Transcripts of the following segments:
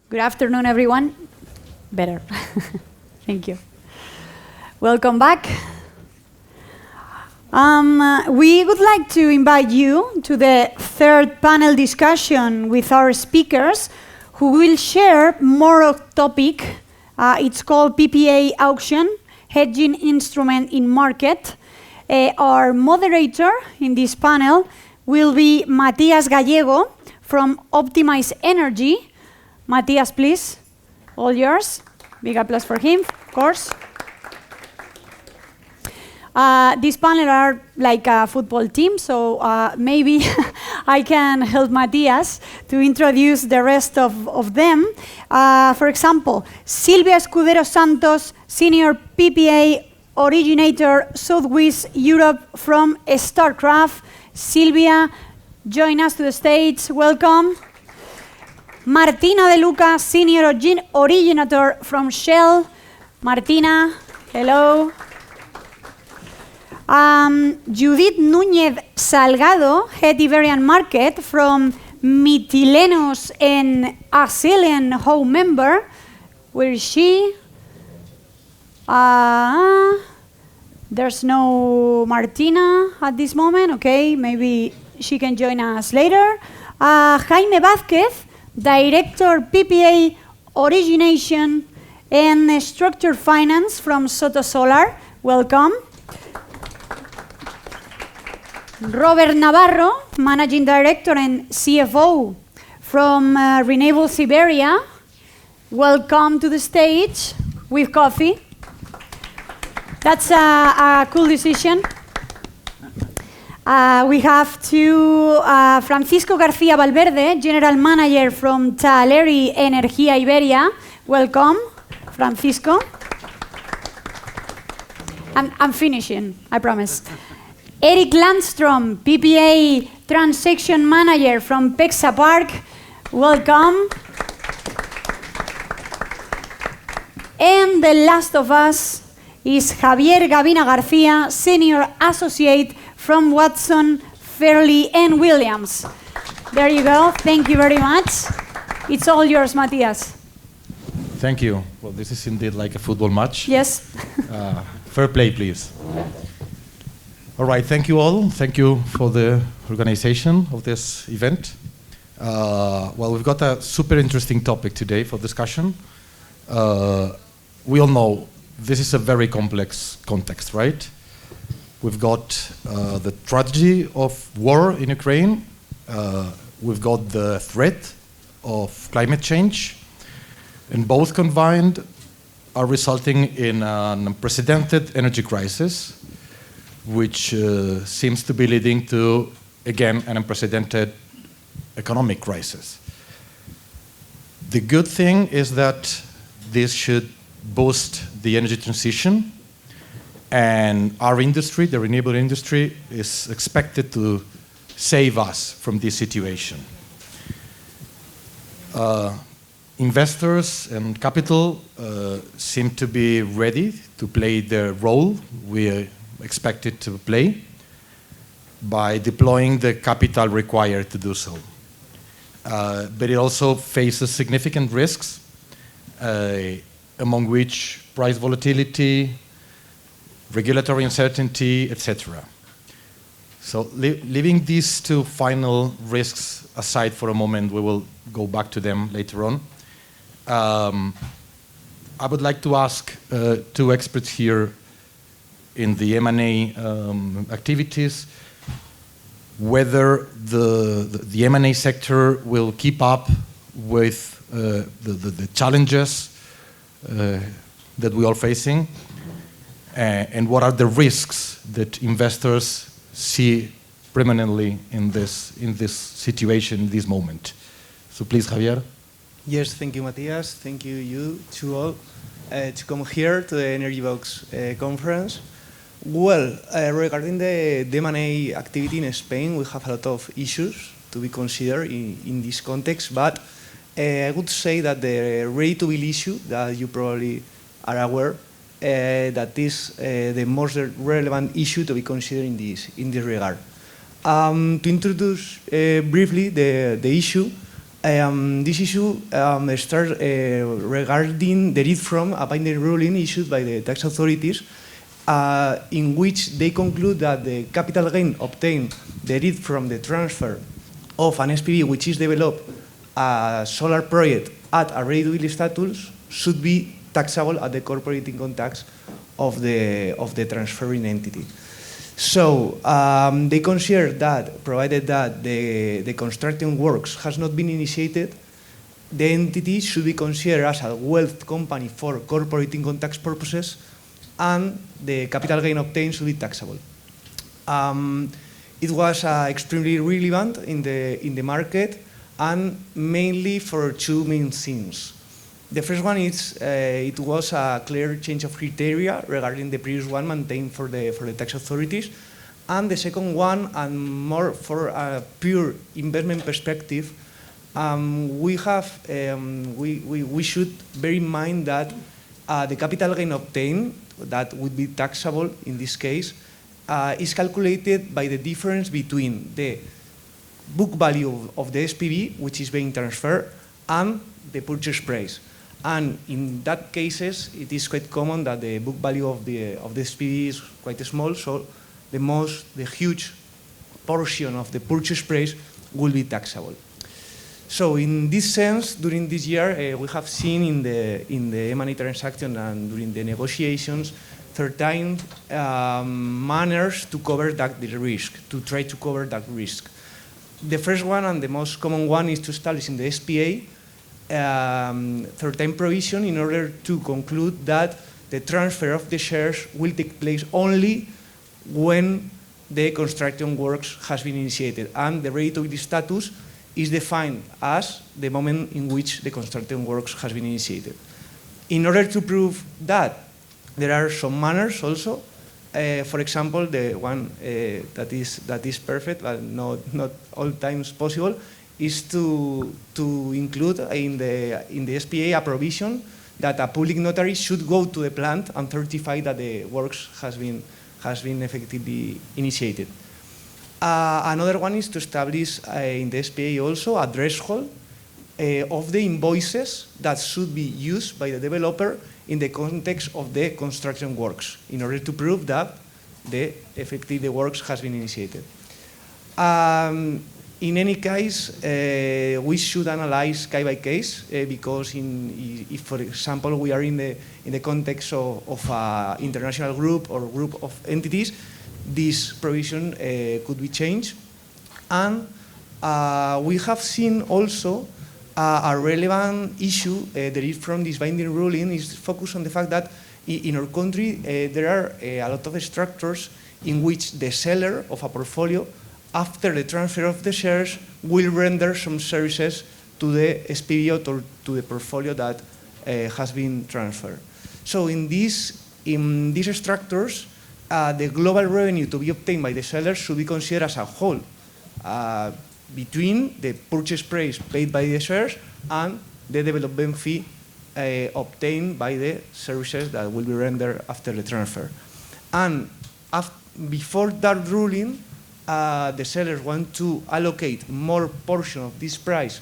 Good afternoon, everyone. Better. Thank you. Welcome back. We would like to invite you to the third panel discussion with our speakers who will share more of topic. It's called PPA auction, hedging instrument in market. Our moderator in this panel will be Matias Gallego from Optimize Energy. Matias, please, all yours. Big applause for him, of course. This panel are like a football team, so maybe I can help Matias to introduce the rest of them. For example, Silvia Escudero Santos, Senior PPA-Originator Southwest Europe from StarCraft. Silvia, join us to the stage. Welcome. Martina de Luca, Senior Originator from Shell. Martina, hello. Judith Núñez Salgado, Head Iberian Market from Mytilineos and ASEALEN Hon.Member. Where is she? There's no Martina at this moment. Okay, maybe she can join us later. Jaime Vazquez, Director PPA Origination and Structured Finance from Soto Solar. Welcome. Robert Navarro, Managing Director and CFO from Renewables Iberia. Welcome to the stage with coffee. That's a cool decision. We have to Francisco García Valverde, General Manager from TALERI Energía Iberia. Welcome, Francisco. I'm finishing, I promise. Eric Landstrom, PPA Transaction Manager from Pexa Park. Welcome. And the last of us is Javier Gavina García, Senior Associate from Watson, Fairley and Williams. There you go. Thank you very much. It's all yours, Matias. Thank you. Well, this is indeed like a football match. Yes. Fair play, please. All right, thank you all. Thank you for the organization of this event. Well, we've got a super interesting topic today for discussion. We all know this is a very complex context, right? We've got the tragedy of war in Ukraine. We've got the threat of climate change. And both combined are resulting in an unprecedented energy crisis, which seems to be leading to, again, an unprecedented economic crisis. The good thing is that this should boost the energy transition, and our industry, the renewable industry, is expected to save us from this situation. Investors and capital seem to be ready to play the role we are expected to play by deploying the capital required to do so. But it also faces significant risks, among which price volatility, regulatory uncertainty, etc. So leaving these two final risks aside for a moment, we will go back to them later on. I would like to ask two experts here in the M&A activities whether the M&A sector will keep up with the challenges that we are facing, and what are the risks that investors see permanently in this situation, in this moment. So please, Javier. Yes, thank you, Matias. Thank you, you to all, to come here to the Energy Box conference. Well, regarding the M&A activity in Spain, we have a lot of issues to be considered in this context, but I would say that the ready-to-build issue that you probably are aware, that is the most relevant issue to be considered in this regard. To introduce briefly the issue, This issue starts regarding the read from a binding ruling issued by the tax authorities, in which they conclude that the capital gain obtained derived from the transfer of an SPV which is developed a solar project at a ready-to-build status should be taxable at the corporate income tax of the transferring entity. So they consider that, provided that the construction works has not been initiated, the entity should be considered as a wealth company for corporate income tax purposes, and the capital gain obtained should be taxable. It was extremely relevant in the market, and mainly for two main things. The first one is it was a clear change of criteria regarding the previous one maintained for the tax authorities, and the second one, and more for a pure investment perspective, we should bear in mind that the capital gain obtained, that would be taxable in this case, is calculated by the difference between the book value of the SPV, which is being transferred, and the purchase price. And in that cases, it is quite common that the book value of the SPV is quite small, so the huge portion of the purchase price will be taxable. So in this sense, during this year, we have seen in the M&A transaction and during the negotiations, certain manners to cover that risk, to try to cover that risk. The first one and the most common one is to establish in the SPA certain provision in order to conclude that the transfer of the shares will take place only when the construction works has been initiated, and the ready-to-build status is defined as the moment in which the construction works has been initiated. In order to prove that, there are some manners also. For example, the one that is perfect, but not all times possible, is to include in the SPA a provision that a public notary should go to the plant and certify that the works has been effectively initiated. Another one is to establish in the SPA also a threshold of the invoices that should be used by the developer in the context of the construction works, in order to prove that the works has been initiated. In any case, we should analyze case by case, because if, for example, we are in the context of an international group or group of entities, this provision could be changed. And we have seen also a relevant issue derived from this binding ruling is focused on the fact that in our country there are a lot of structures in which the seller of a portfolio, after the transfer of the shares, will render some services to the SPV or to the portfolio that has been transferred. So in these structures, the global revenue to be obtained by the seller should be considered as a whole, between the purchase price paid by the shares and the development fee obtained by the services that will be rendered after the transfer. And before that ruling, the sellers want to allocate more portion of this price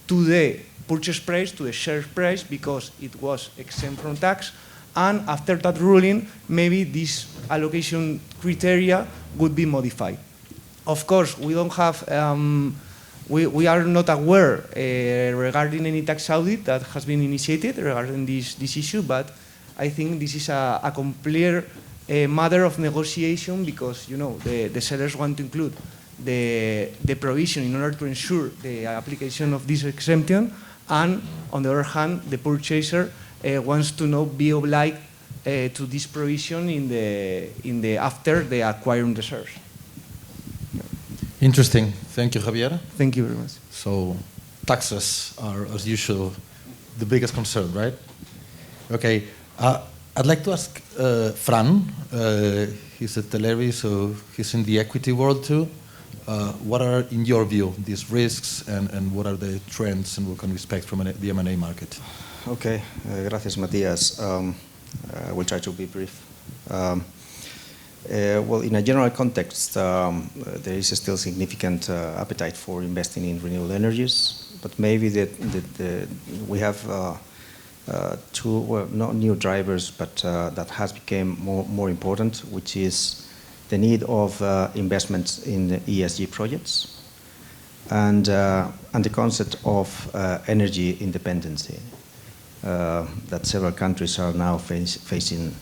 to the purchase price, to the share price, because it was exempt from tax. And after that ruling, maybe this allocation criteria would be modified. Of course, we don't have, we are not aware regarding any tax audit that has been initiated regarding this issue, but I think this is a complete matter of negotiation, because the sellers want to include the provision in order to ensure the application of this exemption, and on the other hand, the purchaser wants to not be obliged to this provision after they acquiring the shares. Interesting. Thank you, Javier. Thank you very much. So taxes are, as usual, the biggest concern, right? Okay. I'd like to ask Fran. He's at Teleri, so he's in the equity world too. What are, in your view, these risks, and what are the trends and what can we expect from the M&A market? Okay, gracias, Matias. I will try to be brief. Well, in a general context, there is still significant appetite for investing in renewable energies, but maybe we have two, well, not new drivers, but that has become more important, which is the need of investments in ESG projects and the concept of energy independency that several countries are now facing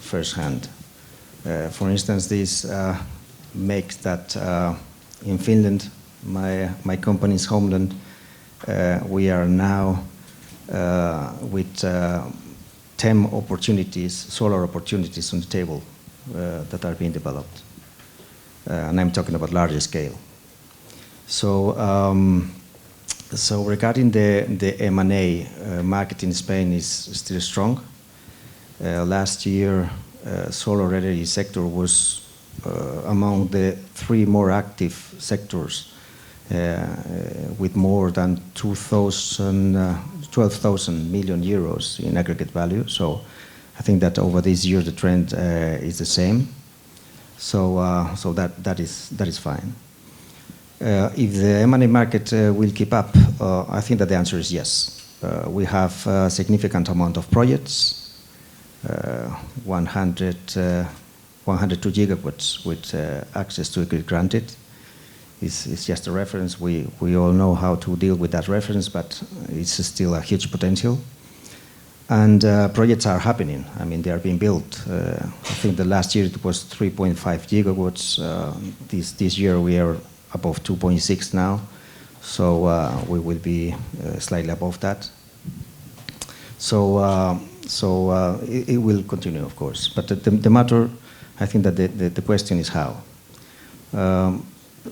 firsthand. For instance, this makes that in Finland, my company's homeland, we are now with 10 opportunities, solar opportunities on the table that are being developed. And I'm talking about larger scale. So, so regarding the M&A market in Spain is still strong. Last year, solar energy sector was among the 3 more active sectors with more than 12,000 million euros in aggregate value. So I think that over this year the trend is the same. So, so that is fine. If the M&A market will keep up, I think that the answer is yes. We have a significant amount of projects, 102 gigawatts with access to grid granted. It's just a reference. We all know how to deal with that reference, but it's still a huge potential. And projects are happening. I mean, they are being built. I think the last year it was 3.5 gigawatts. This year we are above 2.6 now. So we will be slightly above that. So, it will continue, of course. But the matter, I think that the question is how.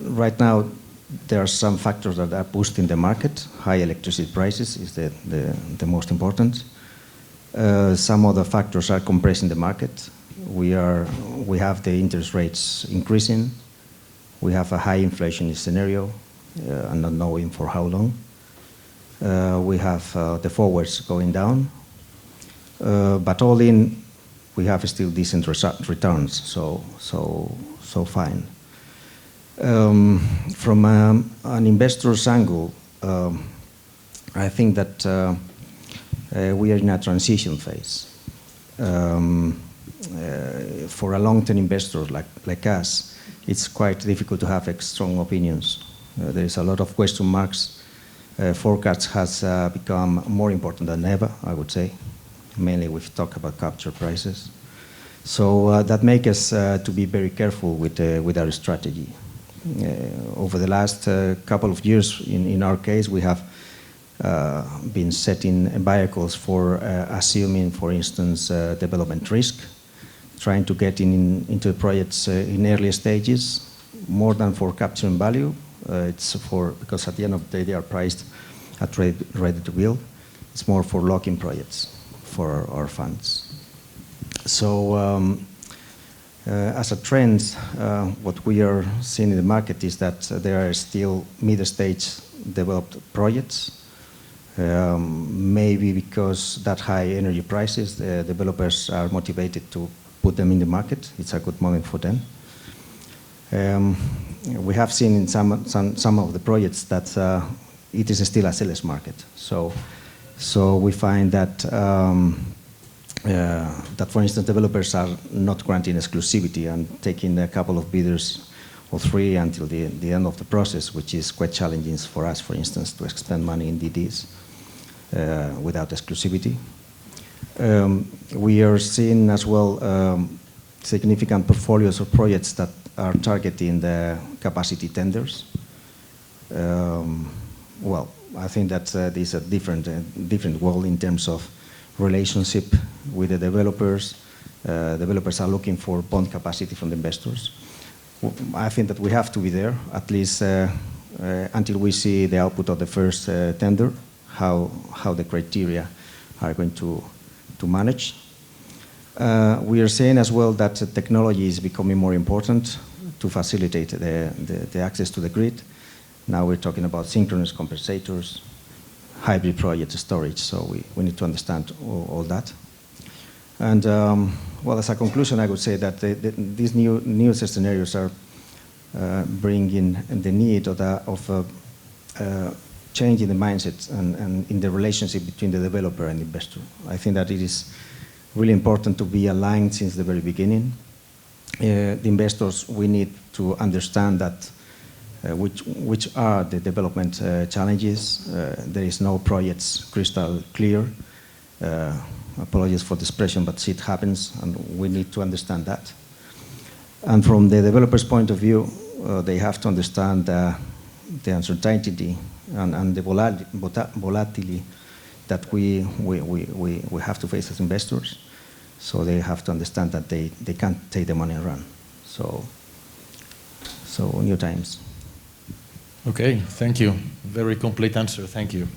Right now, there are some factors that are boosting the market. High electricity prices is the most important. Some other factors are compressing the market. We have the interest rates increasing. We have a high inflation scenario, and not knowing for how long. We have the forwards going down. But all in, we have still decent returns, so fine. From an investor's angle, I think that we are in a transition phase. For a long-term investor like us, it's quite difficult to have strong opinions. There is a lot of question marks. Forecasts has become more important than ever, I would say. Mainly we've talked about capture prices. So that makes us to be very careful with our strategy. Over the last couple of years, in our case, we have been setting vehicles for assuming, for instance, development risk, trying to get into projects in early stages, more than for capturing value. It's because at the end of the day, they are priced at ready to build. It's more for locking projects for our funds. So as a trend, what we are seeing in the market is that there are still mid-stage developed projects. Maybe because that high energy prices, the developers are motivated to put them in the market. It's a good moment for them. We have seen in some of the projects that it is still a seller's market. So we find that that, for instance, developers are not granting exclusivity and taking a couple of bidders or 3 until the end of the process, which is quite challenging for us, for instance, to expend money in DDs without exclusivity. We are seeing as well significant portfolios of projects that are targeting the capacity tenders. Well, I think that this is a different world in terms of relationship with the developers. Developers are looking for bond capacity from the investors. I think that we have to be there, at least until we see the output of the first tender, how the criteria are going to manage. We are saying as well that technology is becoming more important to facilitate the access to the grid. Now we're talking about synchronous compensators, hybrid project storage, so we need to understand all that. And well, as a conclusion, I would say that these new scenarios are bringing the need of change in the mindset and in the relationship between the developer and investor. I think that it is really important to be aligned since the very beginning. The investors, we need to understand that which are the development challenges. There is no projects crystal clear. Apologies for the expression, but shit happens, and we need to understand that. And from the developer's point of view, they have to understand the uncertainty and the volatility that we have to face as investors. So they have to understand that they can't take the money and run. So new times. Okay, thank you. Very complete answer, thank you.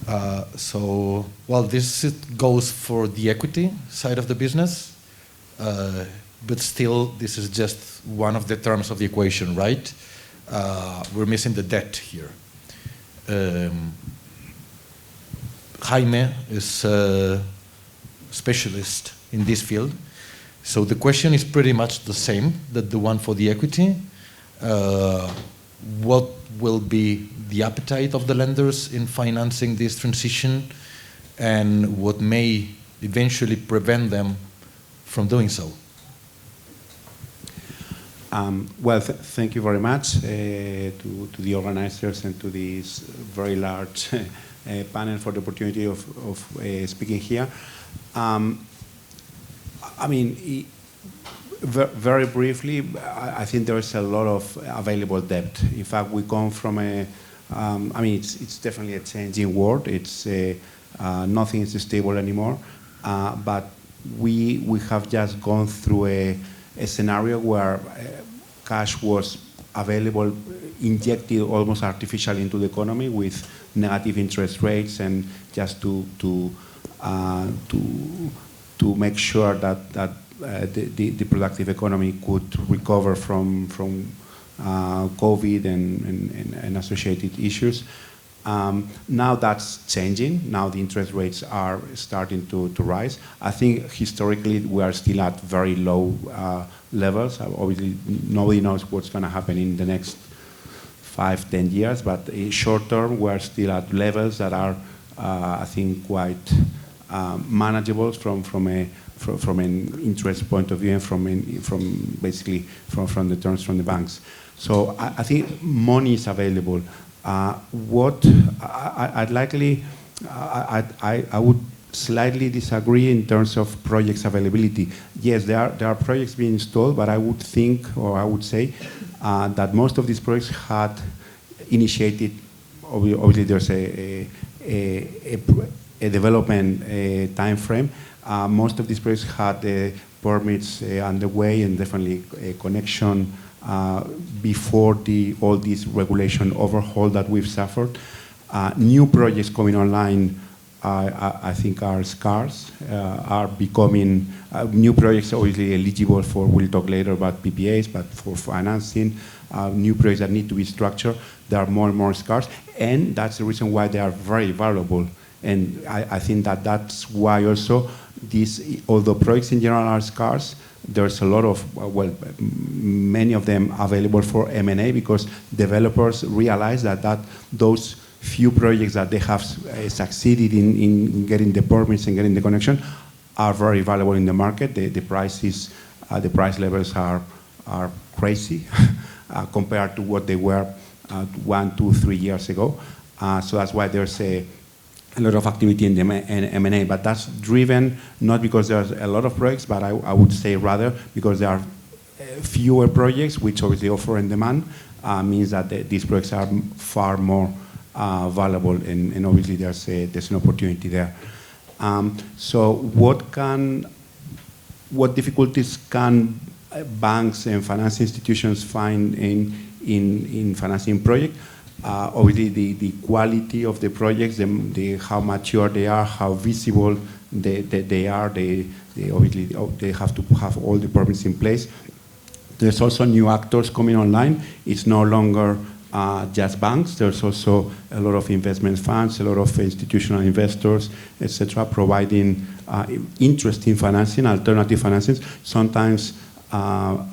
Well, this goes for the equity side of the business, but still, this is just one of the terms of the equation, right? We're missing the debt here. Jaime is a specialist in this field, so the question is pretty much the same that the one for the equity. What will be the appetite of the lenders in financing this transition, and what may eventually prevent them from doing so? Well, thank you very much to the organizers and to this very large panel for the opportunity of speaking here. I mean, very briefly, I think there is a lot of available debt. In fact, we come from I mean, it's definitely a changing world. It's nothing is stable anymore. But we have just gone through a scenario where cash was available, injected almost artificially into the economy with negative interest rates, and just to make sure that the productive economy could recover from COVID and associated issues. Now that's changing. Now the interest rates are starting to rise. I think historically we are still at very low levels. Obviously, nobody knows what's going to happen in the next 5-10 years, but short term we are still at levels that are, I think, quite manageable from an interest point of view and from basically from the terms from the banks. So I think money is available. What I would slightly disagree in terms of projects availability. Yes, there are projects being installed, but I would think, or I would say, that most of these projects had initiated. Obviously, there's a development time frame. Most of these projects had permits underway and definitely a connection before all this regulation overhaul that we've suffered. New projects coming online, I think, are scarce, are becoming new projects obviously eligible for, we'll talk later about PPAs, but for financing, new projects that need to be structured, they are more and more scarce, and that's the reason why they are very valuable. And I think that's why also these, although projects in general are scarce, there's a lot of, well, many of them available for M&A, because developers realize that those few projects that they have succeeded in getting the permits and getting the connection are very valuable in the market. The price levels are crazy compared to what they were 1, 2, 3 years ago. So that's why there's a lot of activity in the M&A, but that's driven not because there's a lot of projects, but I would say rather because there are fewer projects, which obviously offer and demand means that these projects are far more valuable, and obviously there's an opportunity there. So what difficulties can banks and financial institutions find in financing projects? Obviously, the quality of the projects, how mature they are, how visible they are. They obviously they have to have all the permits in place. There's also new actors coming online. It's no longer just banks. There's also a lot of investment funds, a lot of institutional investors, etc., providing interesting financing, alternative financing. Sometimes at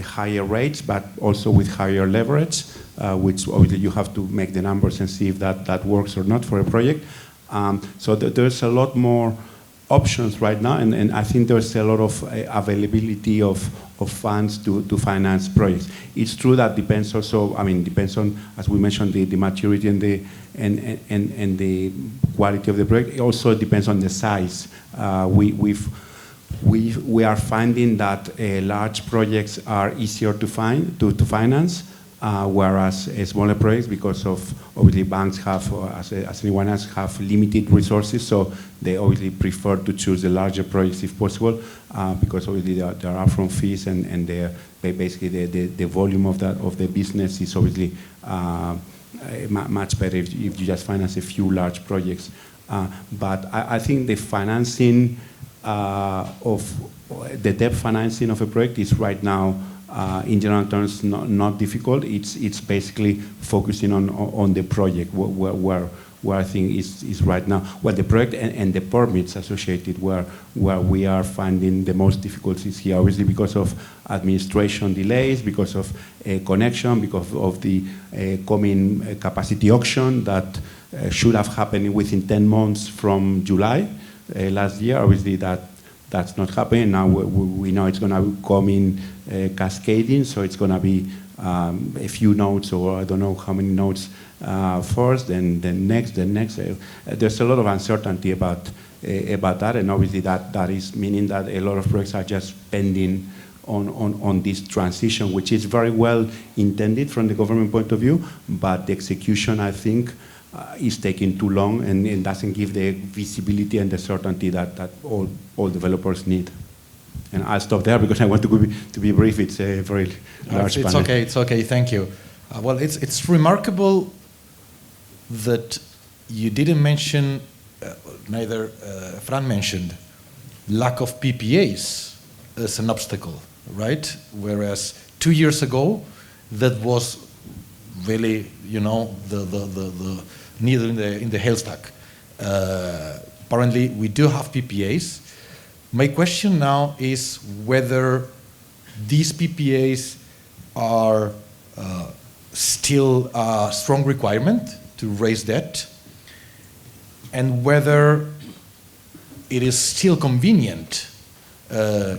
higher rates, but also with higher leverage. which obviously you have to make the numbers and see if that works or not for a project. So there's a lot more options right now, and I think there's a lot of availability of funds to finance projects. It's true that depends also, depends on, as we mentioned, the maturity and the quality of the project. It also depends on the size. We are finding that large projects are easier to finance, whereas smaller projects, because of obviously banks have, as anyone else, have limited resources, so they obviously prefer to choose the larger projects if possible, because obviously there are upfront fees, and basically the volume of the business is obviously much better if you just finance a few large projects. But I think the financing of the debt financing of a project is right now, in general terms, not difficult. It's basically focusing on the project where I think is right now. Well, the project and the permits associated where we are finding the most difficulties here, obviously because of administration delays, because of connection, because of the coming capacity auction that should have happened within 10 months from July last year. Obviously that's not happening. Now we know it's going to come in cascading, so it's going to be a few nodes, or I don't know how many nodes first, then next. There's a lot of uncertainty about that, and obviously that is meaning that a lot of projects are just pending on this transition, which is very well intended from the government point of view, but the execution, I think, is taking too long, and doesn't give the visibility and the certainty that all developers need. And I'll stop there because I want to be brief. It's a very large panel. It's okay, thank you. Well, it's remarkable that you didn't mention, neither Fran mentioned, lack of PPAs as an obstacle, right? Whereas 2 years ago, that was really, the needle in the haystack. Apparently, we do have PPAs. My question now is whether these PPAs are still a strong requirement to raise debt, and whether it is still convenient,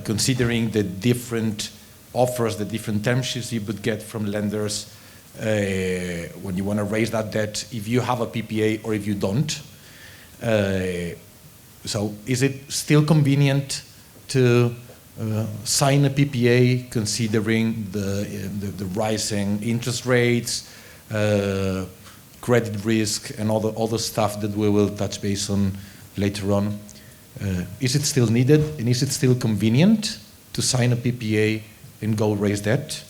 considering the different offers, the different term sheets you would get from lenders when you want to raise that debt, if you have a PPA or if you don't. So is it still convenient to sign a PPA considering the rising interest rates, credit risk, and all the stuff that we will touch base on later on? Is it still needed, and is it still convenient to sign a PPA and go raise debt?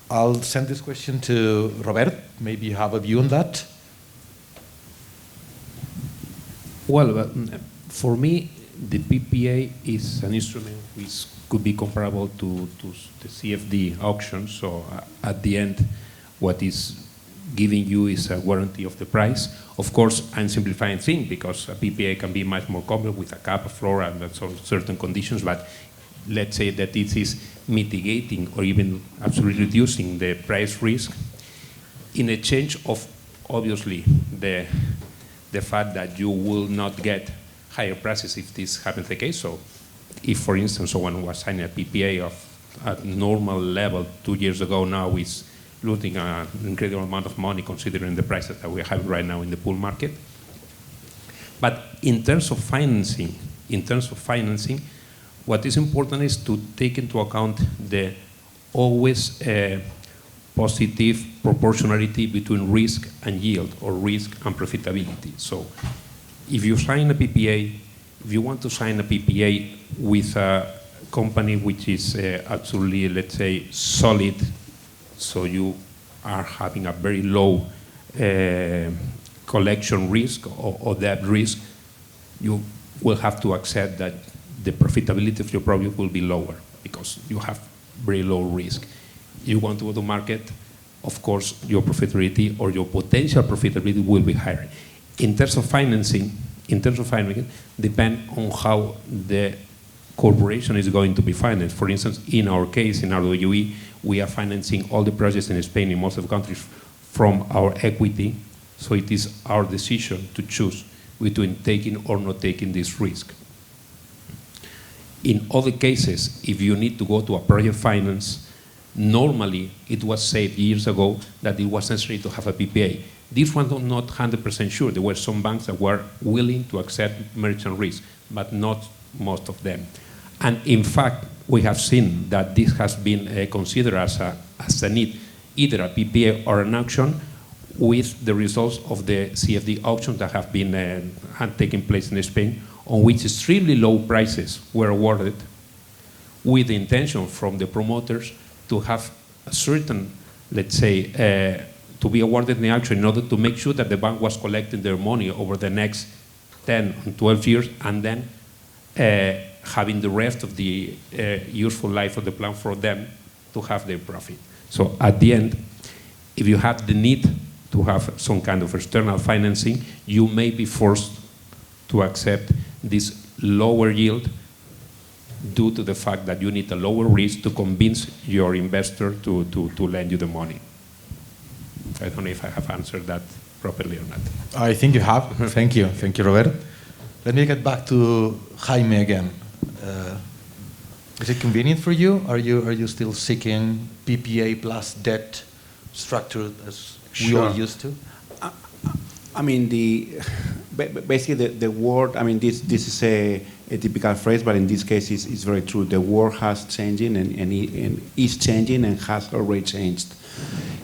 I'll send this question to Robert. Maybe you have a view on that. Well, for me, the PPA is an instrument which could be comparable to the CFD auction. So at the end, what is giving you is a warranty of the price. Of course, I'm simplifying things because a PPA can be much more complex with a cap, a floor, and certain conditions. But let's say that it is mitigating or even absolutely reducing the price risk in exchange of, obviously, the fact that you will not get higher prices if this happens the case. So if, for instance, someone was signing a PPA of a normal level 2 years ago, now is losing an incredible amount of money considering the prices that we have right now in the pool market. But in terms of financing, what is important is to take into account the always positive proportionality between risk and yield, or risk and profitability. So if you sign a PPA, if you want to sign a PPA with a company which is absolutely, let's say, solid, so you are having a very low collection risk or debt risk, you will have to accept that the profitability of your project will be lower because you have very low risk. You want to go to market, of course, your profitability or your potential profitability will be higher. In terms of financing, depend on how the corporation is going to be financed. For instance, in our case, in RWE, we are financing all the projects in Spain, in most of the countries, from our equity. So it is our decision to choose between taking or not taking this risk. In other cases, if you need to go to a project finance, normally it was said years ago that it was necessary to have a PPA. This one I'm not 100% sure. There were some banks that were willing to accept merchant risk, but not most of them. And in fact, we have seen that this has been considered as a need, either a PPA or an auction, with the results of the CFD auctions that have been taking place in Spain, on which extremely low prices were awarded, with the intention from the promoters to have a certain, let's say, to be awarded in the auction in order to make sure that the bank was collecting their money over the next 10 and 12 years, and then having the rest of the useful life of the plan for them to have their profit. So at the end, if you have the need to have some kind of external financing, you may be forced to accept this lower yield due to the fact that you need a lower risk to convince your investor to lend you the money. I don't know if I have answered that properly or not. I think you have. Thank you. Thank you, Robert. Let me get back to Jaime again. Is it convenient for you? Are you still seeking PPA plus debt structure as we all used to? I mean, basically the word, I mean, this is a typical phrase, but in this case it's very true. The world has changing and is changing and has already changed.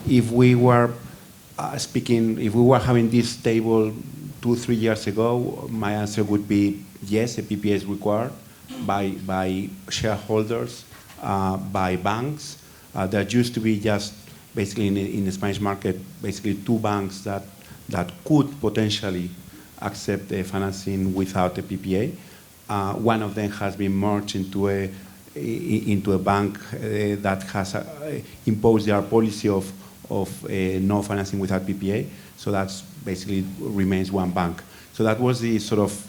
If we were if we were having this table 2-3 years ago, my answer would be yes, a PPA is required by shareholders, by banks. There used to be just basically in the Spanish market, basically 2 banks that could potentially accept financing without a PPA. One of them has been merged into a bank that has imposed their policy of no financing without PPA. So that's basically remains one bank. So that was the sort of,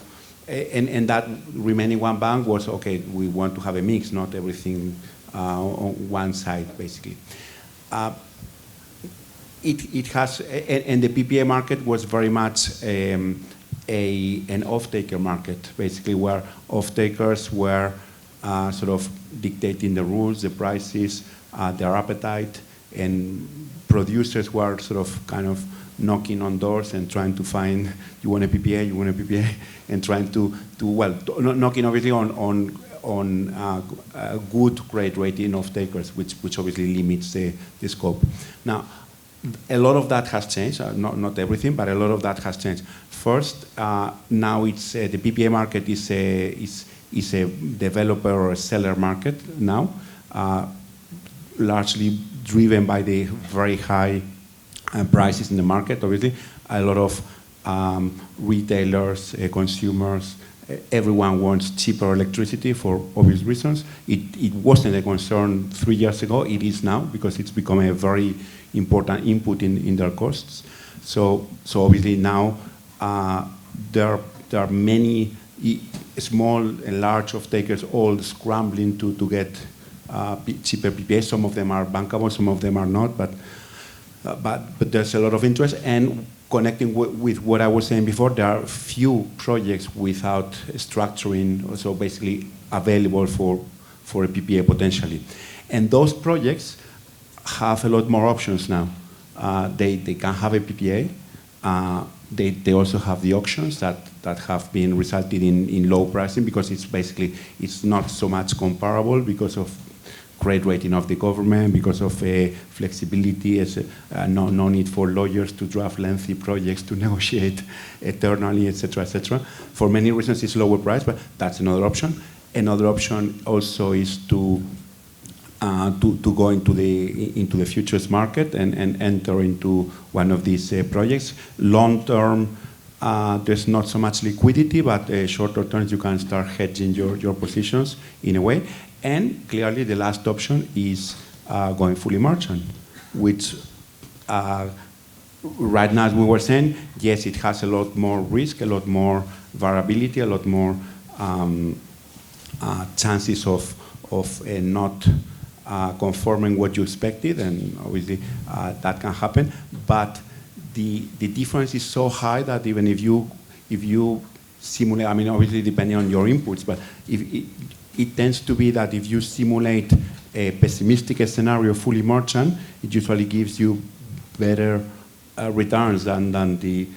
and that remaining one bank was, okay, we want to have a mix, not everything on one side, basically. It has, and the PPA market was very much an off-taker market, basically, where off-takers were sort of dictating the rules, the prices, their appetite, and producers were sort of kind of knocking on doors and trying to find, you want a PPA, you want a PPA, and trying to knocking obviously on good credit rating off-takers, which obviously limits the scope. Now, a lot of that has changed, not everything, but a lot of that has changed. First, now it's the PPA market is a developer or a seller market now, largely driven by the very high prices in the market, obviously. A lot of retailers, consumers, everyone wants cheaper electricity for obvious reasons. It wasn't a concern 3 years ago, it is now, because it's become a very important input in their costs. So obviously now there are many small and large off-takers all scrambling to get cheaper PPAs. Some of them are bankable, some of them are not, but there's a lot of interest. And connecting with what I was saying before, there are few projects without structuring, so basically available for a PPA potentially. And those projects have a lot more options now. They can have a PPA. They also have the auctions that have been resulted in low pricing, because it's not so much comparable because of credit rating of the government, because of flexibility, no need for lawyers to draft lengthy projects to negotiate eternally, etc., etc. For many reasons, it's lower price, but that's another option. Another option also is to go into the futures market and enter into one of these projects. Long term, there's not so much liquidity, but shorter terms you can start hedging your positions in a way. And clearly the last option is going fully merchant, which right now, as we were saying, yes, it has a lot more risk, a lot more variability, a lot more chances of not confirming what you expected, and obviously that can happen. But the difference is so high that even if you simulate, I mean, obviously depending on your inputs, but it tends to be that if you simulate a pessimistic scenario fully merchant, it usually gives you better returns than a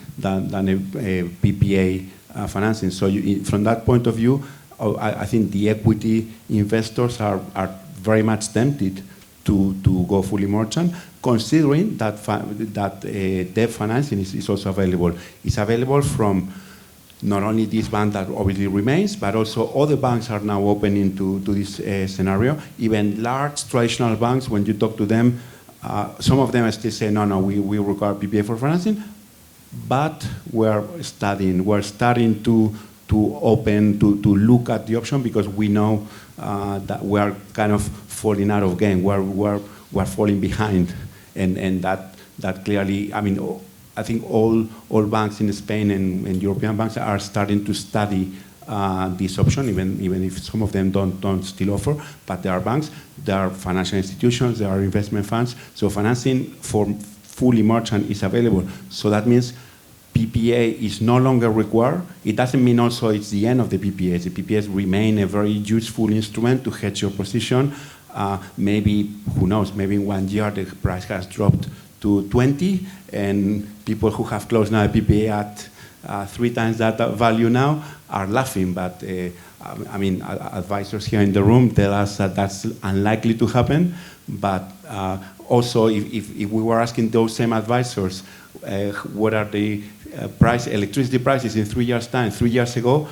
PPA financing. So from that point of view, I think the equity investors are very much tempted to go fully merchant, considering that debt financing is also available. It's available from not only this bank that obviously remains, but also other banks are now opening to this scenario. Even large traditional banks, when you talk to them, some of them still say, no, we require PPA for financing, but we're starting to open, to look at the option, because we know that we are kind of falling out of game. We're falling behind, and that clearly, I mean, I think all banks in Spain and European banks are starting to study this option, even if some of them don't still offer. But there are banks, there are financial institutions, there are investment funds. So financing for fully merchant is available. So that means PPA is no longer required. It doesn't mean also it's the end of the PPAs. The PPAs remain a very useful instrument to hedge your position. Maybe, who knows, maybe in 1 year the price has dropped to 20, and people who have closed now a PPA at 3 times that value now are laughing. But I mean, advisors here in the room tell us that that's unlikely to happen. But also, if we were asking those same advisors what are the electricity prices in 3 years' time, 3 years ago,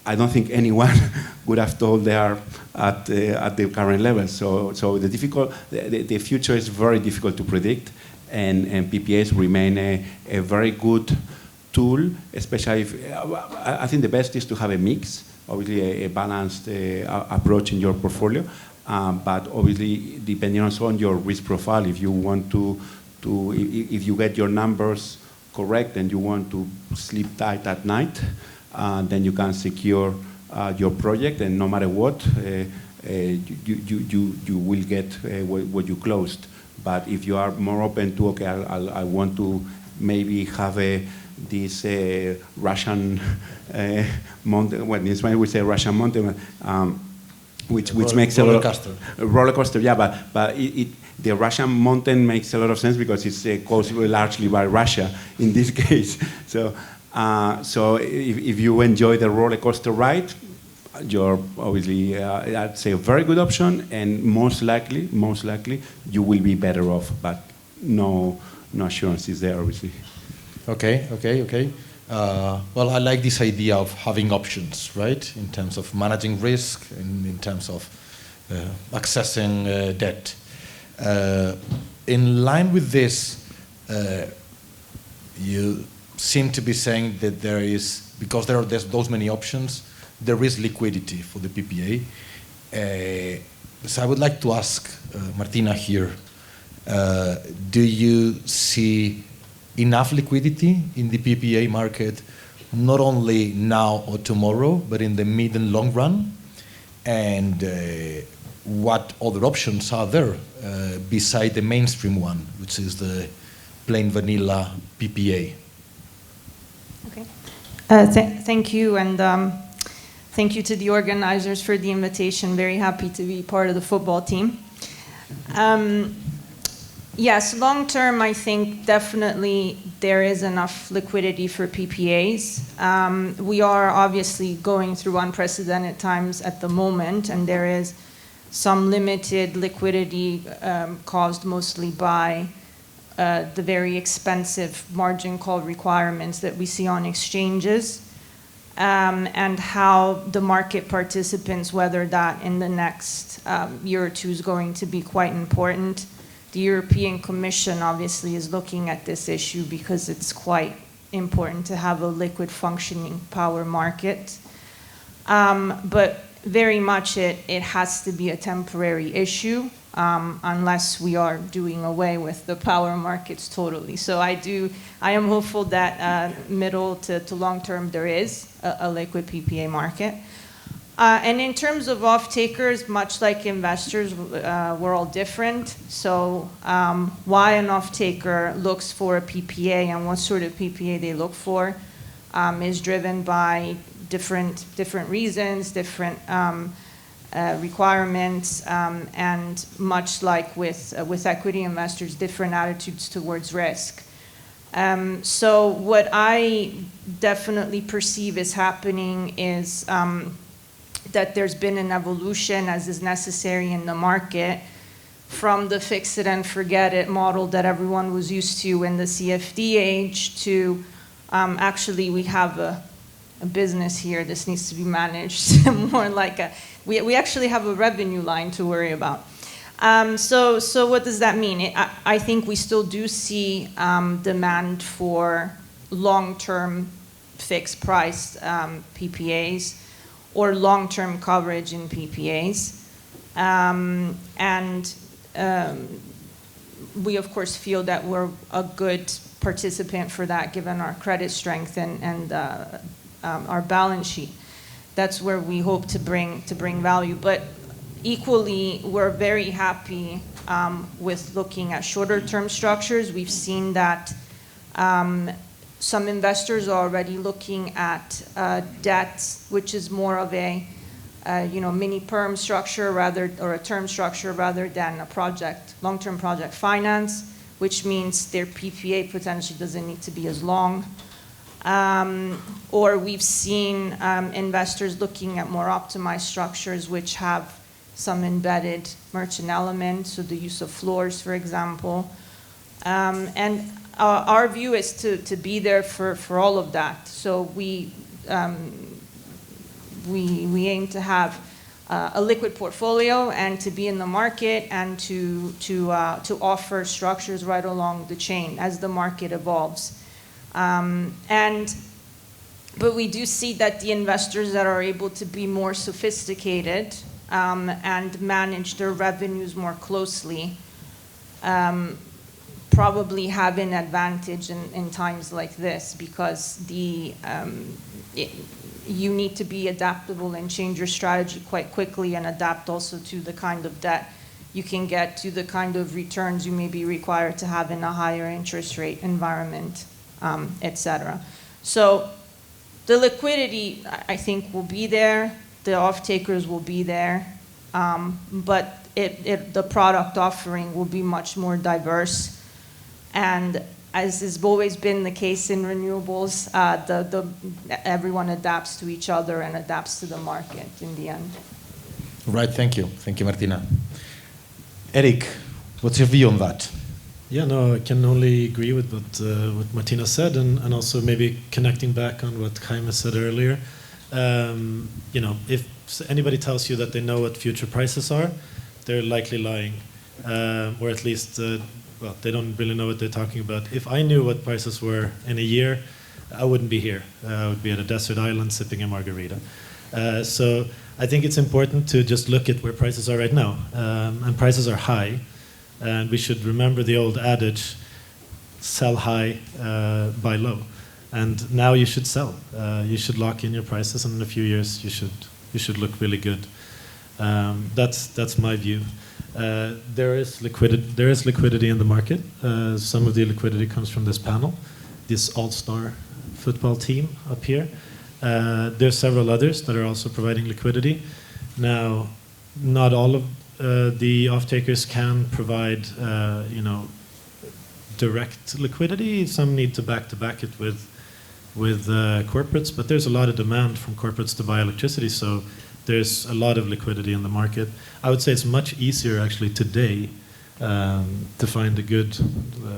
I don't think anyone would have told they are at the current level. So the future is very difficult to predict, and PPAs remain a very good tool, especially if, I think the best is to have a mix, obviously a balanced approach in your portfolio, but obviously depending also on your risk profile, if you want if you get your numbers correct and you want to sleep tight at night, then you can secure your project, and no matter what, you will get what you closed. But if you are more open to, okay, I want to maybe have this Russian mountain, well, in Spanish we say Russian mountain, which makes a lot of roller coaster, yeah, but the Russian mountain makes a lot of sense because it's caused largely by Russia in this case. So if you enjoy the roller coaster ride, you're obviously, I'd say, a very good option, and most likely, you will be better off, but no assurances there, obviously. Okay. Well, I like this idea of having options, right, in terms of managing risk and in terms of accessing debt. In line with this, you seem to be saying that because there's those many options, there is liquidity for the PPA. So I would like to ask Martina here, do you see enough liquidity in the PPA market, not only now or tomorrow, but in the mid and long run? And what other options are there beside the mainstream one, which is the plain vanilla PPA? Okay. Thank you, and thank you to the organizers for the invitation. Very happy to be part of the football team. Yes, long term, I think definitely there is enough liquidity for PPAs. We are obviously going through unprecedented times at the moment, and there is some limited liquidity caused mostly by the very expensive margin call requirements that we see on exchanges, and how the market participants weather that in the next year or two is going to be quite important. The European Commission obviously is looking at this issue because it's quite important to have a liquid functioning power market. But very much it has to be a temporary issue unless we are doing away with the power markets totally. So I am hopeful that middle to long term there is a liquid PPA market. And in terms of off-takers, much like investors, we're all different. So why an off-taker looks for a PPA and what sort of PPA they look for is driven by different reasons, different requirements, and much like with equity investors, different attitudes towards risk. So what I definitely perceive is happening is that there's been an evolution, as is necessary in the market, from the fix it and forget it model that everyone was used to in the CFD age to actually we have a business here. This needs to be managed more like we actually have a revenue line to worry about. So what does that mean? I think we still do see demand for long-term fixed price PPAs or long-term coverage in PPAs. We of course feel that we're a good participant for that given our credit strength and our balance sheet. That's where we hope to bring value. But equally, we're very happy with looking at shorter term structures. We've seen that some investors are already looking at debt, which is more of a mini perm structure or a term structure rather than a long-term project finance, which means their PPA potentially doesn't need to be as long. Or we've seen investors looking at more optimized structures which have some embedded merchant element, so the use of floors, for example. And our view is to be there for all of that. So we aim to have a liquid portfolio and to be in the market and to offer structures right along the chain as the market evolves. But we do see that the investors that are able to be more sophisticated and manage their revenues more closely probably have an advantage in times like this, because you need to be adaptable and change your strategy quite quickly and adapt also to the kind of debt you can get, to the kind of returns you may be required to have in a higher interest rate environment, etc. So the liquidity, I think, will be there. The off-takers will be there. But the product offering will be much more diverse. And as has always been the case in renewables, everyone adapts to each other and adapts to the market in the end. Right, thank you. Thank you, Martina. Eric, what's your view on that? Yeah, no, I can only agree with what Martina said, and also maybe connecting back on what Jaime said earlier. If anybody tells you that they know what future prices are, they're likely lying, or at least they don't really know what they're talking about. If I knew what prices were in a year, I wouldn't be here. I would be at a desert island sipping a margarita. So I think it's important to just look at where prices are right now. And prices are high. And we should remember the old adage, sell high, buy low. And now you should sell. You should lock in your prices, and in a few years you should look really good. That's my view. There is liquidity in the market. Some of the liquidity comes from this panel, this all-star football team up here. There are several others that are also providing liquidity. Now, not all of the off-takers can provide, direct liquidity. Some need to back it with corporates, but there's a lot of demand from corporates to buy electricity, so there's a lot of liquidity in the market. I would say it's much easier actually today to find a good,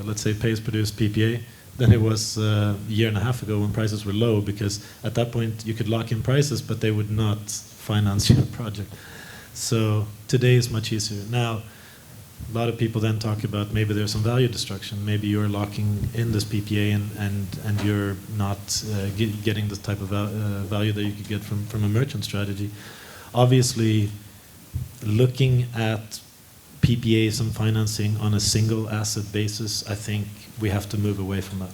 let's say, pay-as-produced PPA than it was a year and a half ago when prices were low, because at that point you could lock in prices, but they would not finance your project. So today is much easier. Now, a lot of people then talk about maybe there's some value destruction. Maybe you're locking in this PPA and you're not getting the type of value that you could get from a merchant strategy. Obviously, looking at PPAs and financing on a single asset basis, I think we have to move away from that.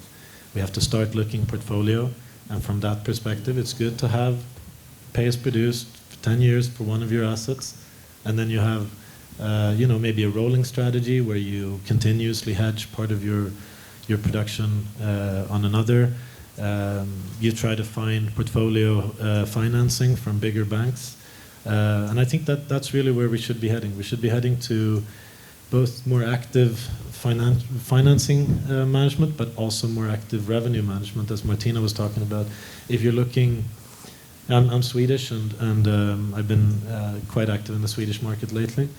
We have to start looking portfolio, and from that perspective, it's good to have pay-as-produced 10 years for one of your assets, and then you have maybe a rolling strategy where you continuously hedge part of your production on another. You try to find portfolio financing from bigger banks. And I think that's really where we should be heading. We should be heading to both more active financing management, but also more active revenue management, as Martina was talking about. If you're looking, I'm Swedish, and I've been quite active in the Swedish market lately.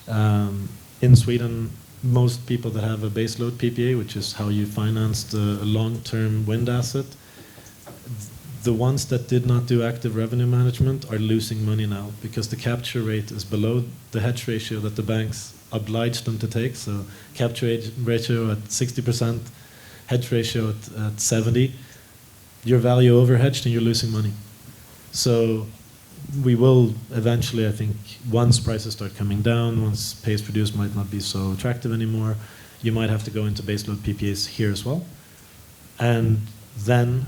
In Sweden, most people that have a baseload PPA, which is how you finance the long-term wind asset, the ones that did not do active revenue management are losing money now because the capture rate is below the hedge ratio that the banks obliged them to take. So capture ratio at 60%, hedge ratio at 70. You're value overhedged and you're losing money. So we will eventually, I think, once prices start coming down, once pays produced might not be so attractive anymore, you might have to go into baseload PPAs here as well. And then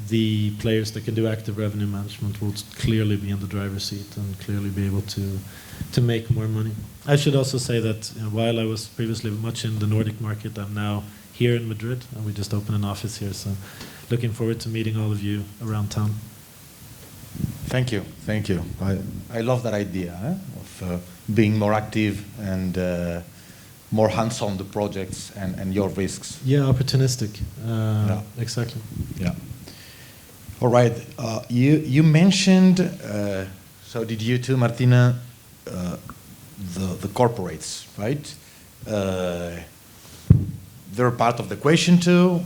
the players that can do active revenue management will clearly be in the driver's seat and clearly be able to make more money. I should also say that while I was previously much in the Nordic market, I'm now here in Madrid, and we just opened an office here. So looking forward to meeting all of you around town. Thank you, thank you. I love that idea of being more active and more hands-on the projects and your risks. Yeah, opportunistic. Yeah. Exactly. Yeah. All right. You mentioned, so did you too, Martina, the corporates, right? They're part of the equation too.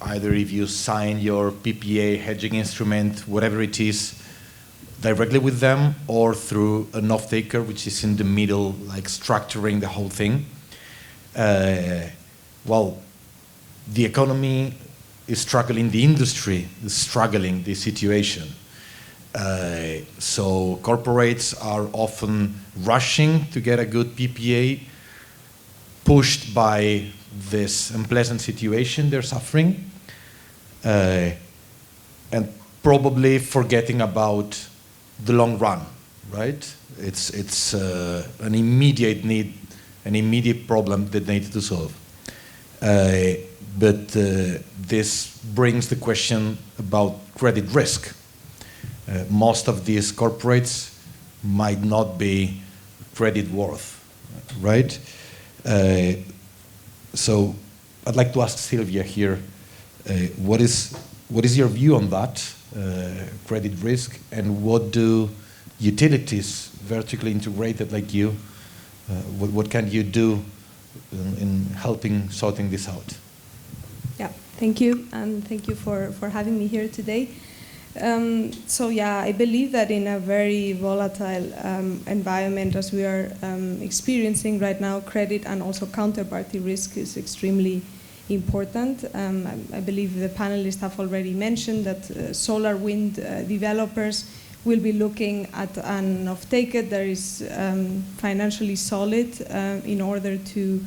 Either if you sign your PPA hedging instrument, whatever it is, directly with them, or through an off-taker, which is in the middle, like structuring the whole thing. Well, the economy is struggling, the industry is struggling this situation. So corporates are often rushing to get a good PPA, pushed by this unpleasant situation they're suffering, and probably forgetting about the long run, right? It's an immediate need, an immediate problem that they need to solve. But this brings the question about credit risk. Most of these corporates might not be credit worth, right? So I'd like to ask Silvia here, what is your view on that, credit risk, and what do utilities vertically integrated like you, what can you do in helping sorting this out? Yeah, thank you, and thank you for having me here today. So yeah, I believe that in a very volatile environment as we are experiencing right now, credit and also counterparty risk is extremely important. I believe the panelists have already mentioned that solar wind developers will be looking at an off-taker that is financially solid in order to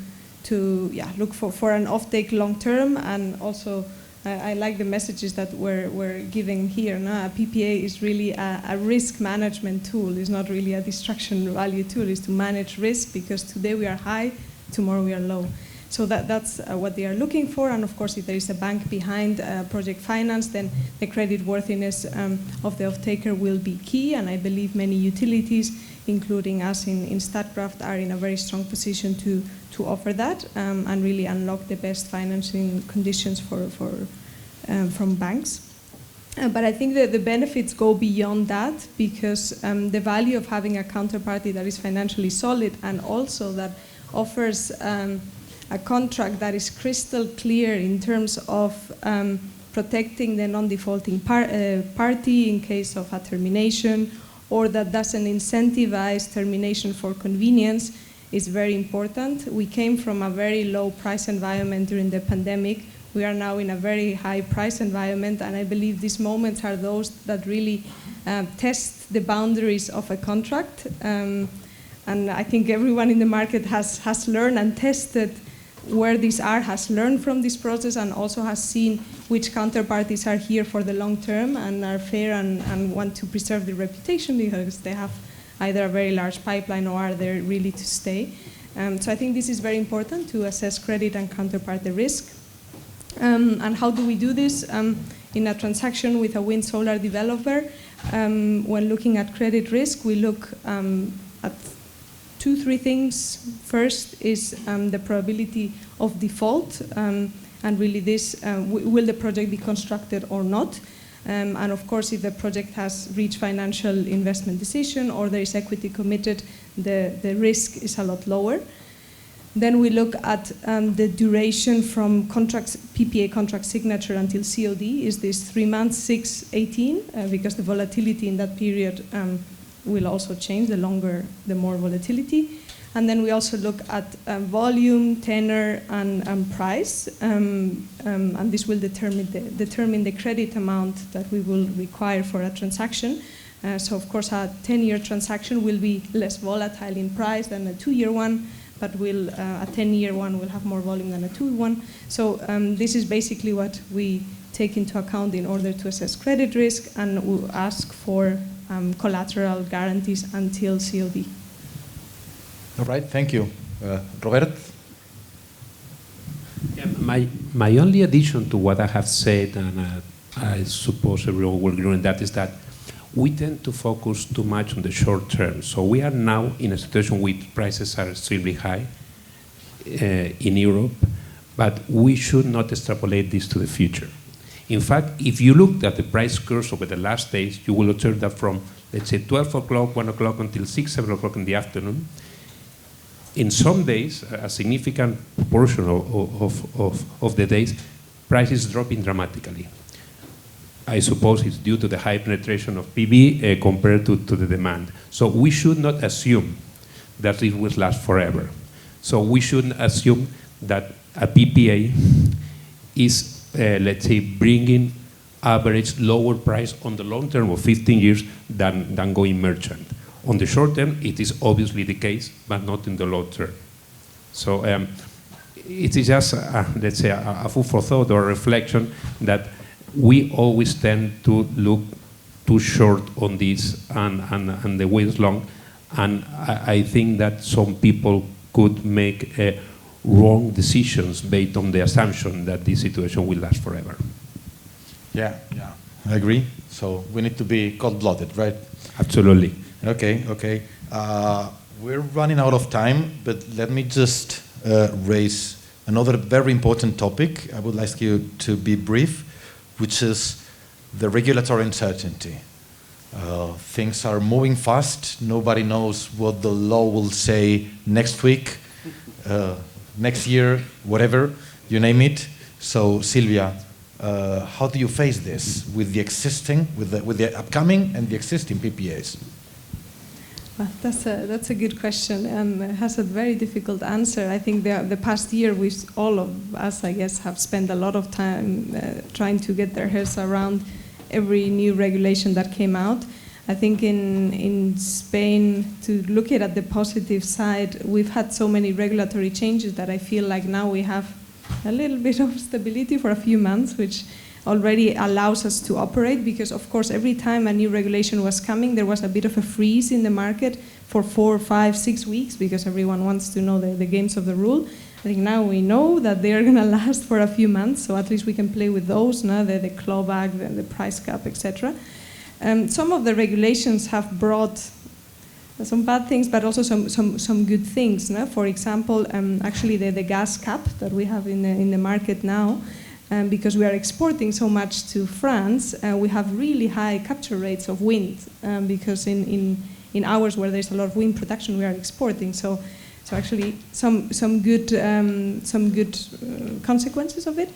look for an off-take long-term, and also I like the messages that we're giving here. No? A PPA is really a risk management tool. It's not really a destruction value tool. It's to manage risk, because today we are high, tomorrow we are low. So that's what they are looking for. And of course, if there is a bank behind project finance, then the credit worthiness of the off-taker will be key. And I believe many utilities, including us in Statkraft, are in a very strong position to offer that and really unlock the best financing conditions from banks. But I think that the benefits go beyond that, because the value of having a counterparty that is financially solid and also that offers a contract that is crystal clear in terms of protecting the non-defaulting party in case of a termination, or that doesn't incentivize termination for convenience, is very important. We came from a very low price environment during the pandemic. We are now in a very high price environment, and I believe these moments are those that really test the boundaries of a contract. And I think everyone in the market has learned and tested where these are, has learned from this process, and also has seen which counterparties are here for the long term and are fair and want to preserve their reputation because they have either a very large pipeline or are there really to stay. So I think this is very important to assess credit and counterparty risk. And how do we do this? In a transaction with a wind solar developer, when looking at credit risk, we look at 2-3 things. First is the probability of default, and really this, will the project be constructed or not? And of course, if the project has reached financial investment decision or there is equity committed, the risk is a lot lower. Then we look at the duration from PPA contract signature until COD. Is this 3 months, 6, 18? Because the volatility in that period will also change, the longer, the more volatility. And then we also look at volume, tenor, and price. And this will determine the credit amount that we will require for a transaction. So of course, a 10-year transaction will be less volatile in price than a 2-year one, but a 10-year one will have more volume than a 2-year one. So this is basically what we take into account in order to assess credit risk, and we'll ask for collateral guarantees until COD. All right, thank you. Robert? Yeah, my only addition to what I have said, and I suppose everyone will agree on that, is that we tend to focus too much on the short term. So we are now in a situation where prices are extremely high in Europe, but we should not extrapolate this to the future. In fact, if you look at the price curves over the last days, you will observe that from, let's say, 12 o'clock, 1 o'clock until 6, 7 o'clock in the afternoon, in some days, a significant proportion of the days, prices dropping dramatically. I suppose it's due to the high penetration of PV compared to the demand. So we should not assume that it will last forever. So we shouldn't assume that a PPA is, let's say, bringing average lower price on the long term of 15 years than going merchant. On the short term, it is obviously the case, but not in the long term. So it is just, let's say, a food for thought or a reflection that we always tend to look too short on this and the way is long. And I think that some people could make wrong decisions based on the assumption that this situation will last forever. Yeah, I agree. So we need to be cold-blooded, right? Absolutely. Okay. We're running out of time, but let me just raise another very important topic. I would ask you to be brief, which is the regulatory uncertainty. Things are moving fast. Nobody knows what the law will say next week, next year, whatever, you name it. So, Silvia, how do you face this with the existing, with the upcoming and the existing PPAs? Well, that's a good question, and it has a very difficult answer. I think the past year, all of us, I guess, have spent a lot of time trying to get their heads around every new regulation that came out. I think in Spain, to look at the positive side, we've had so many regulatory changes that I feel like now we have a little bit of stability for a few months, which already allows us to operate, because of course every time a new regulation was coming, there was a bit of a freeze in the market for 4, 5, 6 weeks, because everyone wants to know the games of the rule. I think now we know that they are going to last for a few months, so at least we can play with those, the clawback, the price cap, etc. Some of the regulations have brought some bad things, but also some good things. For example, actually the gas cap that we have in the market now, because we are exporting so much to France, we have really high capture rates of wind, because in hours where there's a lot of wind production, we are exporting. So actually some good consequences of it.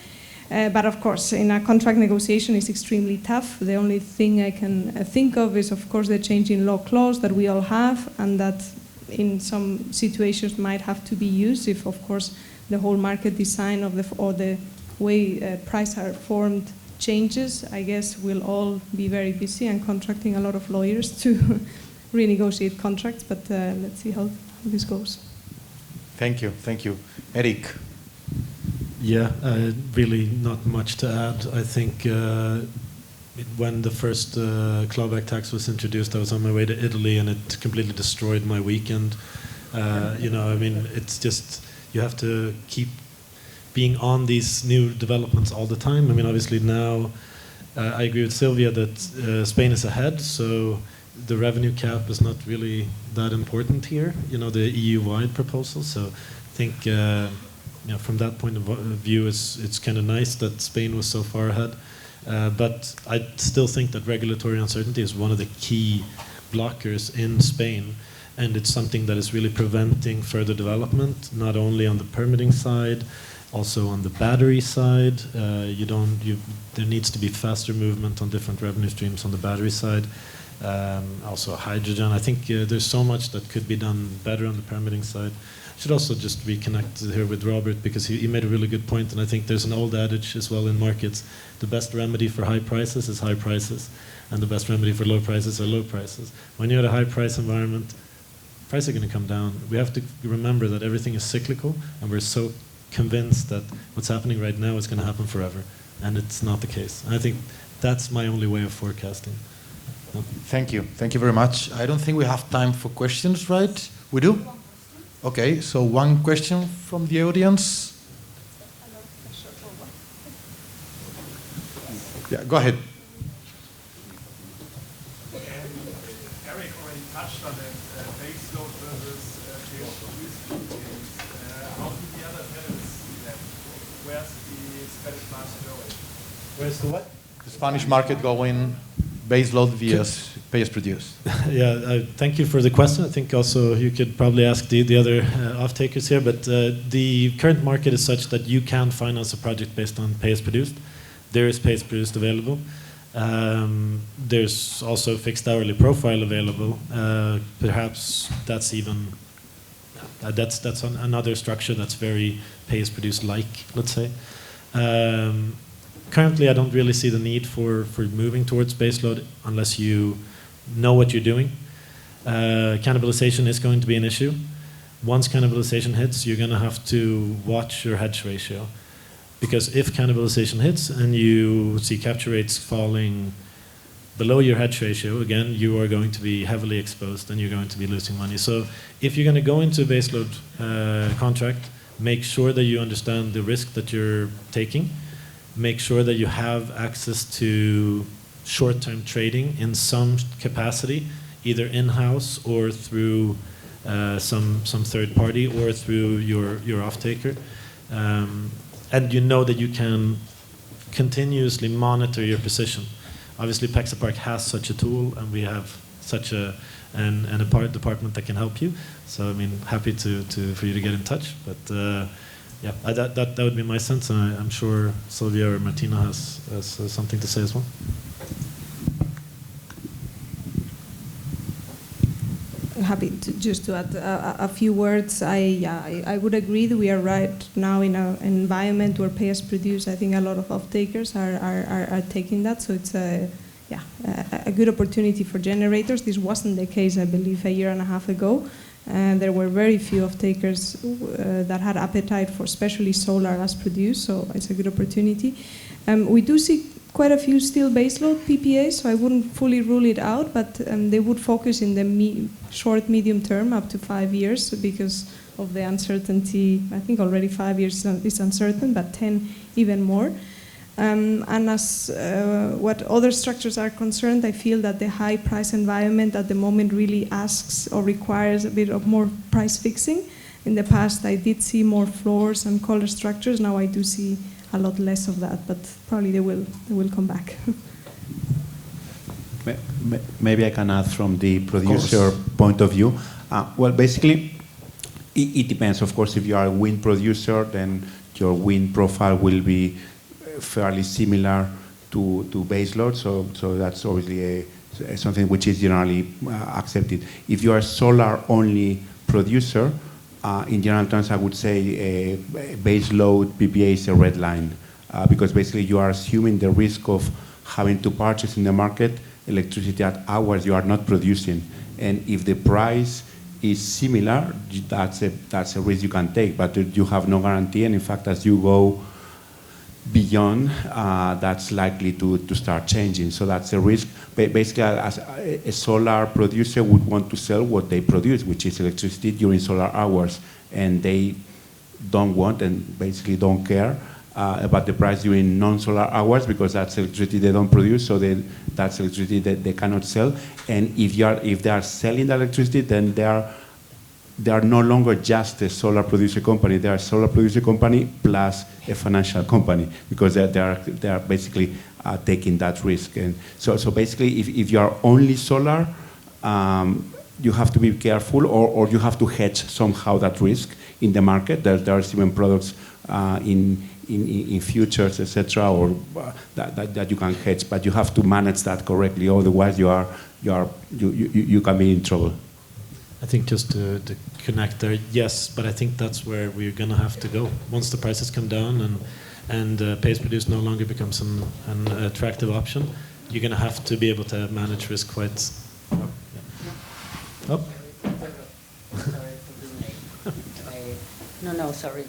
But of course, in a contract negotiation, it's extremely tough. The only thing I can think of is, of course, the change in law clause that we all have, and that in some situations might have to be used if, of course, the whole market design of the way prices are formed changes. I guess we'll all be very busy and contracting a lot of lawyers to renegotiate contracts, but let's see how this goes. Thank you. Eric. Yeah, really not much to add. I think when the first clawback tax was introduced, I was on my way to Italy, and it completely destroyed my weekend. You know, I mean, it's just, you have to keep being on these new developments all the time. I mean, obviously now, I agree with Silvia that Spain is ahead, so the revenue cap is not really that important here, you know, the EU-wide proposal. So I think, you know, from that point of view, it's kind of nice that Spain was so far ahead. But I still think that regulatory uncertainty is one of the key blockers in Spain, and it's something that is really preventing further development, not only on the permitting side, also on the battery side. There needs to be faster movement on different revenue streams on the battery side. Also hydrogen. I think there's so much that could be done better on the permitting side. I should also just reconnect here with Robert, because he made a really good point, and I think there's an old adage as well in markets: the best remedy for high prices is high prices, and the best remedy for low prices are low prices. When you're at a high price environment, prices are going to come down. We have to remember that everything is cyclical, and we're so convinced that what's happening right now is going to happen forever, and it's not the case. And I think that's my only way of forecasting. Thank you. Thank you very much. I don't think we have time for questions, right? We do? Okay, so one question from the audience. Yeah, go ahead. Eric already touched on it, base load versus base-produced PPAs. How do the other panelists see that? Where's the Spanish market going? Where's the what? The Spanish market going base load vs pay-as-produced. Yeah, thank you for the question. I think also you could probably ask the other off-takers here, but the current market is such that you can finance a project based on pay-as-produced. There is pay-as-produced available. There's also fixed hourly profile available. Perhaps that's even, that's another structure that's very pay-as-produced-like, let's say. Currently, I don't really see the need for moving towards baseload unless you know what you're doing. Cannibalization is going to be an issue. Once cannibalization hits, you're going to have to watch your hedge ratio. Because if cannibalization hits and you see capture rates falling below your hedge ratio, again, you are going to be heavily exposed and you're going to be losing money. So if you're going to go into a baseload contract, make sure that you understand the risk that you're taking. Make sure that you have access to short-term trading in some capacity, either in-house or through some third party or through your off-taker. And you know that you can continuously monitor your position. Obviously, Pexa Park has such a tool, and we have such a department that can help you. So, I mean, happy for you to get in touch. But yeah, that would be my sense, and I'm sure Silvia or Martina has something to say as well. Happy just to add a few words. I would agree that we are right now in an environment where pay-as-produced. I think a lot of off-takers are taking that, so it's a good opportunity for generators. This wasn't the case, I believe, a year and a half ago. And there were very few off-takers that had appetite for especially solar as produced, so it's a good opportunity. We do see quite a few still baseload PPAs, so I wouldn't fully rule it out, but they would focus in the short, medium term, up to 5 years, because of the uncertainty. I think already 5 years is uncertain, but 10 even more. And as what other structures are concerned, I feel that the high price environment at the moment really asks or requires a bit of more price fixing. In the past, I did see more floors and collar structures. Now I do see a lot less of that, but probably they will come back. Maybe I can add from the producer point of view. Well, basically, it depends. Of course, if you are a wind producer, then your wind profile will be fairly similar to baseload. So that's obviously something which is generally accepted. If you are a solar-only producer, in general terms, I would say baseload PPA is a red line, because basically you are assuming the risk of having to purchase in the market electricity at hours you are not producing. And if the price is similar, that's a risk you can take, but you have no guarantee. And in fact, as you go beyond, that's likely to start changing. So that's a risk. Basically, as a solar producer would want to sell what they produce, which is electricity during solar hours, and they don't want and basically don't care about the price during non-solar hours, because that's electricity they don't produce, so that's electricity that they cannot sell. And if they are selling the electricity, then they are no longer just a solar producer company. They are a solar producer company plus a financial company, because they are basically taking that risk. And so basically, if you are only solar, you have to be careful, or you have to hedge somehow that risk in the market. There are even products in futures, etc., or that you can hedge, but you have to manage that correctly. Otherwise, you can be in trouble. I think just to connect there, yes, but I think that's where we're going to have to go. Once the prices come down and pay-as-produced no longer becomes an attractive option, you're going to have to be able to manage risk quite. Oh. No, sorry.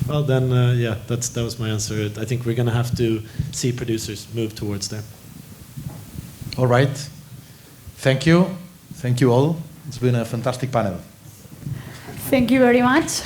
Well, then, yeah, that was my answer. I think we're going to have to see producers move towards there. All right. Thank you. Thank you all. It's been a fantastic panel. Thank you very much.